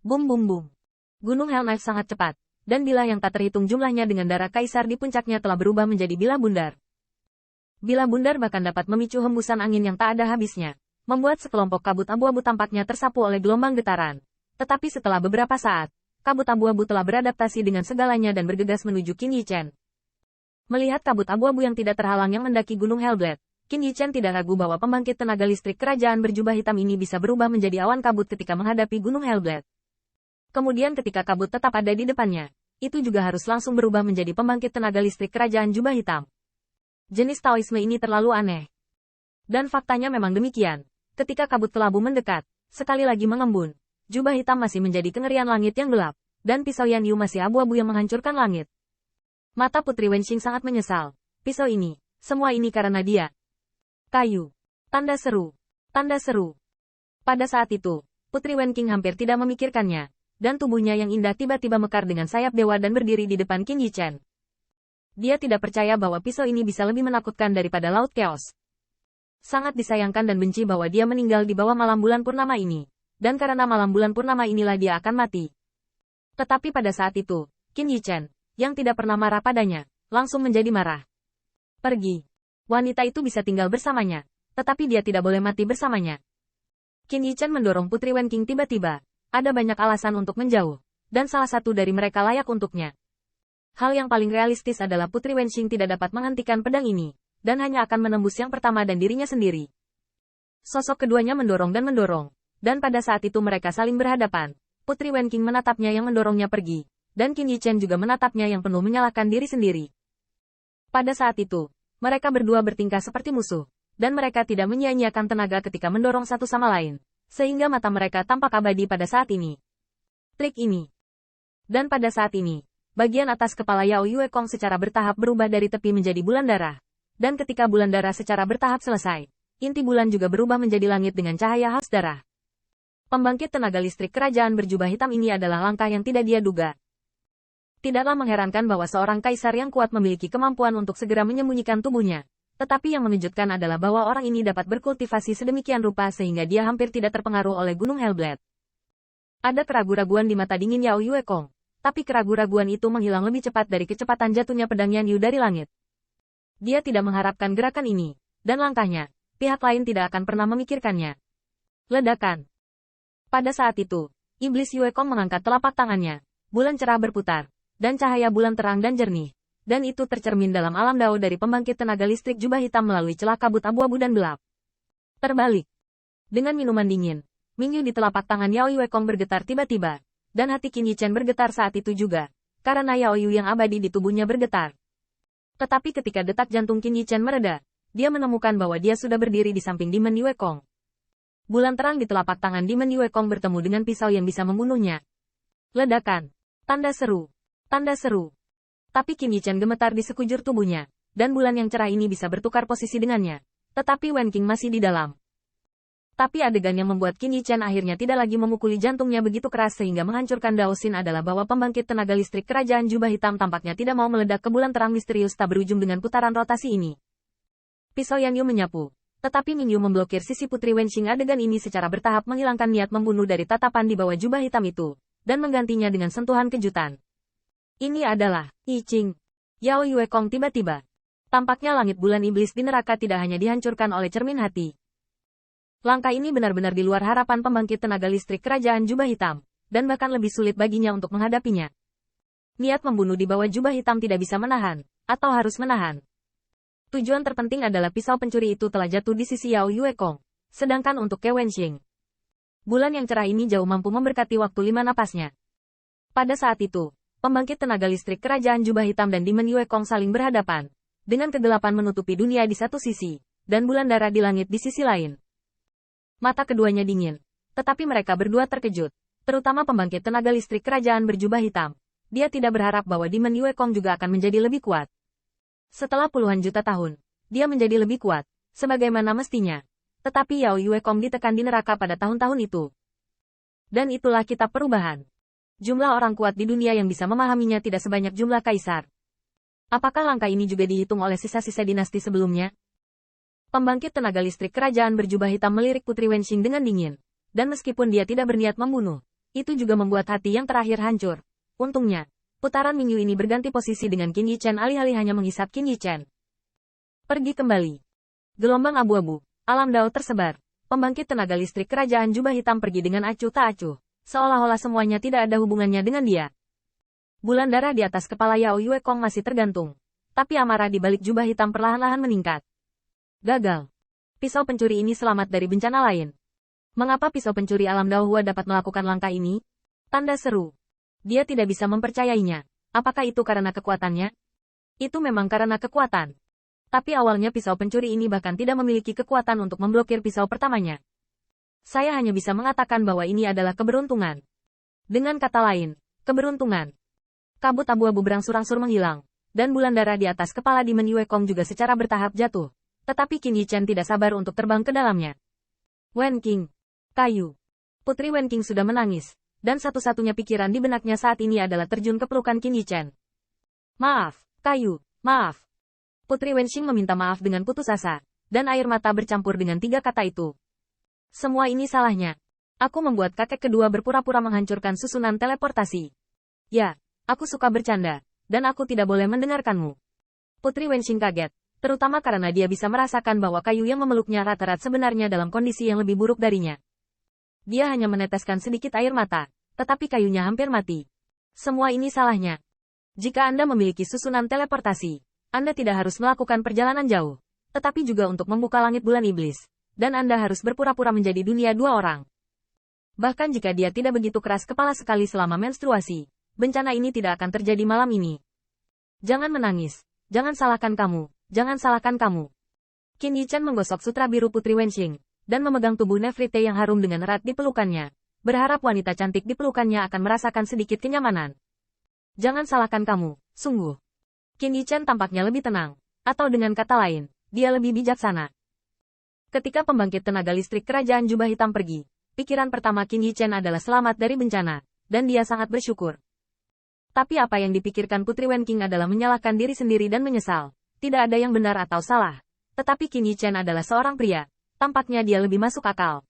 Bum bum bum. Gunung Hellknife sangat cepat, dan bilah yang tak terhitung jumlahnya dengan darah kaisar di puncaknya telah berubah menjadi bilah bundar. Bilah bundar bahkan dapat memicu hembusan angin yang tak ada habisnya, membuat sekelompok kabut abu-abu tampaknya tersapu oleh gelombang getaran. Tetapi setelah beberapa saat, kabut abu-abu telah beradaptasi dengan segalanya dan bergegas menuju Qin Yichen. Melihat kabut abu-abu yang tidak terhalang yang mendaki Gunung Hellblade, Qin Yichen tidak ragu bahwa pembangkit tenaga listrik kerajaan berjubah hitam ini bisa berubah menjadi awan kabut ketika menghadapi Gunung Hellblade. Kemudian ketika kabut tetap ada di depannya, itu juga harus langsung berubah menjadi pembangkit tenaga listrik kerajaan jubah hitam. Jenis Taoisme ini terlalu aneh. Dan faktanya memang demikian. Ketika kabut kelabu mendekat, sekali lagi mengembun, jubah hitam masih menjadi kengerian langit yang gelap, dan pisau Yan Yu masih abu-abu yang menghancurkan langit. Mata Putri Wenxing sangat menyesal. Pisau ini, semua ini karena dia. Kayu. Tanda seru. Tanda seru. Pada saat itu, Putri Wenqing hampir tidak memikirkannya, dan tubuhnya yang indah tiba-tiba mekar dengan sayap dewa dan berdiri di depan Qin Yichen. Dia tidak percaya bahwa pisau ini bisa lebih menakutkan daripada Laut Chaos. Sangat disayangkan dan benci bahwa dia meninggal di bawah malam bulan purnama ini, dan karena malam bulan purnama inilah dia akan mati. Tetapi pada saat itu, Qin Yichen, yang tidak pernah marah padanya, langsung menjadi marah. Pergi. Wanita itu bisa tinggal bersamanya, tetapi dia tidak boleh mati bersamanya. Qin Yichen mendorong Putri Wenqing tiba-tiba. Ada banyak alasan untuk menjauh, dan salah satu dari mereka layak untuknya. Hal yang paling realistis adalah Putri Wenxing tidak dapat menghentikan pedang ini, dan hanya akan menembus yang pertama dan dirinya sendiri. Sosok keduanya mendorong, dan pada saat itu mereka saling berhadapan. Putri Wenqing menatapnya yang mendorongnya pergi, dan Qin Yichen juga menatapnya yang penuh menyalahkan diri sendiri. Pada saat itu, mereka berdua bertingkah seperti musuh, dan mereka tidak menyia-nyiakan tenaga ketika mendorong satu sama lain, sehingga mata mereka tampak abadi pada saat ini. Trik ini. Dan pada saat ini, bagian atas kepala Yao Yue Kong secara bertahap berubah dari tepi menjadi bulan darah. Dan ketika bulan darah secara bertahap selesai, inti bulan juga berubah menjadi langit dengan cahaya haus darah. Pembangkit tenaga listrik kerajaan berjubah hitam ini adalah langkah yang tidak dia duga. Tidaklah mengherankan bahwa seorang kaisar yang kuat memiliki kemampuan untuk segera menyembunyikan tubuhnya. Tetapi yang mengejutkan adalah bahwa orang ini dapat berkultivasi sedemikian rupa sehingga dia hampir tidak terpengaruh oleh Gunung Hellblade. Ada keraguan-raguan di mata dingin Yao Yue Kong, tapi keraguan-raguan itu menghilang lebih cepat dari kecepatan jatuhnya pedang Yan Yu dari langit. Dia tidak mengharapkan gerakan ini, dan langkahnya, pihak lain tidak akan pernah memikirkannya. Ledakan. Pada saat itu, Iblis Yue Kong mengangkat telapak tangannya, bulan cerah berputar, dan cahaya bulan terang dan jernih. Dan itu tercermin dalam alam dao dari pembangkit tenaga listrik jubah hitam melalui celah kabut abu-abu dan gelap. Terbalik. Dengan minuman dingin, Mingyu di telapak tangan Yao Yue Kong bergetar tiba-tiba, dan hati Qin Yichen bergetar saat itu juga, karena Yao Yu yang abadi di tubuhnya bergetar. Tetapi ketika detak jantung Qin Yichen mereda, dia menemukan bahwa dia sudah berdiri di samping Demon Yue Kong. Bulan terang di telapak tangan Demon Yue Kong bertemu dengan pisau yang bisa membunuhnya. Ledakan. Tanda seru. Tanda seru. Tapi Qin Yichen gemetar di sekujur tubuhnya, dan bulan yang cerah ini bisa bertukar posisi dengannya. Tetapi Wenqing masih di dalam. Tapi adegan yang membuat Qin Yichen akhirnya tidak lagi memukuli jantungnya begitu keras sehingga menghancurkan Daosin adalah bahwa pembangkit tenaga listrik kerajaan jubah hitam tampaknya tidak mau meledak ke bulan terang misterius tak berujung dengan putaran rotasi ini. Pisau Yan Yu menyapu, tetapi Mingyu memblokir sisi Putri Wenxing. Adegan ini secara bertahap menghilangkan niat membunuh dari tatapan di bawah jubah hitam itu, dan menggantinya dengan sentuhan kejutan. Ini adalah I Ching. Yao Yue Kong tiba-tiba. Tampaknya langit bulan iblis di neraka tidak hanya dihancurkan oleh cermin hati. Langkah ini benar-benar di luar harapan pembangkit tenaga listrik kerajaan jubah hitam, dan bahkan lebih sulit baginya untuk menghadapinya. Niat membunuh di bawah jubah hitam tidak bisa menahan, atau harus menahan. Tujuan terpenting adalah pisau pencuri itu telah jatuh di sisi Yao Yue Kong, sedangkan untuk Ke Wenxing, bulan yang cerah ini jauh mampu memberkati waktu 5 napasnya. Pada saat itu, pembangkit tenaga listrik kerajaan jubah hitam dan Demon Yue Kong saling berhadapan, dengan kegelapan menutupi dunia di satu sisi, dan bulan darah di langit di sisi lain. Mata keduanya dingin, tetapi mereka berdua terkejut, terutama pembangkit tenaga listrik kerajaan berjubah hitam. Dia tidak berharap bahwa Demon Yue Kong juga akan menjadi lebih kuat. Setelah puluhan juta tahun, dia menjadi lebih kuat, sebagaimana mestinya. Tetapi Yao Yue Kong ditekan di neraka pada tahun-tahun itu. Dan itulah kitab perubahan. Jumlah orang kuat di dunia yang bisa memahaminya tidak sebanyak jumlah kaisar. Apakah langkah ini juga dihitung oleh sisa-sisa dinasti sebelumnya? Pembangkit tenaga listrik kerajaan berjubah hitam melirik Putri Wenxing dengan dingin. Dan meskipun dia tidak berniat membunuh, Itu juga membuat hati yang terakhir hancur. Untungnya, putaran minggu ini berganti posisi dengan Qin Yichen alih-alih hanya menghisap Qin Yichen. Pergi kembali. Gelombang abu-abu, alam dao tersebar. Pembangkit tenaga listrik kerajaan jubah hitam pergi dengan acuh tak acuh. Seolah-olah semuanya tidak ada hubungannya dengan dia. Bulan darah di atas kepala Yao Yue Kong masih tergantung. Tapi amarah di balik jubah hitam perlahan-lahan meningkat. Gagal. Pisau pencuri ini selamat dari bencana lain. Mengapa pisau pencuri alam Dao Hua dapat melakukan langkah ini? Tanda seru. Dia tidak bisa mempercayainya. Apakah itu karena kekuatannya? Itu memang karena kekuatan. Tapi awalnya pisau pencuri ini bahkan tidak memiliki kekuatan untuk memblokir pisau pertamanya. Saya hanya bisa mengatakan bahwa ini adalah keberuntungan. Dengan kata lain, keberuntungan. Kabut abu-abu berangsur-angsur menghilang, dan bulan darah di atas kepala Demon Yue Kong juga secara bertahap jatuh. Tetapi Qin Yichen tidak sabar untuk terbang ke dalamnya. Wen Qing. Kayu. Putri Wen Qing sudah menangis, dan satu-satunya pikiran di benaknya saat ini adalah terjun ke pelukan Qin Yichen. Maaf, Kayu, maaf. Putri Wen Qing meminta maaf dengan putus asa, dan air mata bercampur dengan 3 kata itu. Semua ini salahnya. Aku membuat kakek kedua berpura-pura menghancurkan susunan teleportasi. Ya, aku suka bercanda, dan aku tidak boleh mendengarkanmu. Putri Wen Qing kaget, terutama karena dia bisa merasakan bahwa kayu yang memeluknya rata-rata sebenarnya dalam kondisi yang lebih buruk darinya. Dia hanya meneteskan sedikit air mata, tetapi kayunya hampir mati. Semua ini salahnya. Jika Anda memiliki susunan teleportasi, Anda tidak harus melakukan perjalanan jauh, tetapi juga untuk membuka langit bulan iblis, dan Anda harus berpura-pura menjadi dunia 2 orang. Bahkan jika dia tidak begitu keras kepala sekali selama menstruasi, bencana ini tidak akan terjadi malam ini. Jangan menangis, jangan salahkan kamu, jangan salahkan kamu. Qin Yichen menggosok sutra biru Putri Wen Qing, dan memegang tubuh Nefrite yang harum dengan erat di pelukannya, berharap wanita cantik di pelukannya akan merasakan sedikit kenyamanan. Jangan salahkan kamu, sungguh. Qin Yichen tampaknya lebih tenang, atau dengan kata lain, dia lebih bijaksana. Ketika pembangkit tenaga listrik kerajaan jubah hitam pergi, pikiran pertama Qin Yichen adalah selamat dari bencana, dan dia sangat bersyukur. Tapi apa yang dipikirkan Putri Wen Qing adalah menyalahkan diri sendiri dan menyesal. Tidak ada yang benar atau salah. Tetapi Qin Yichen adalah seorang pria. Tampaknya dia lebih masuk akal.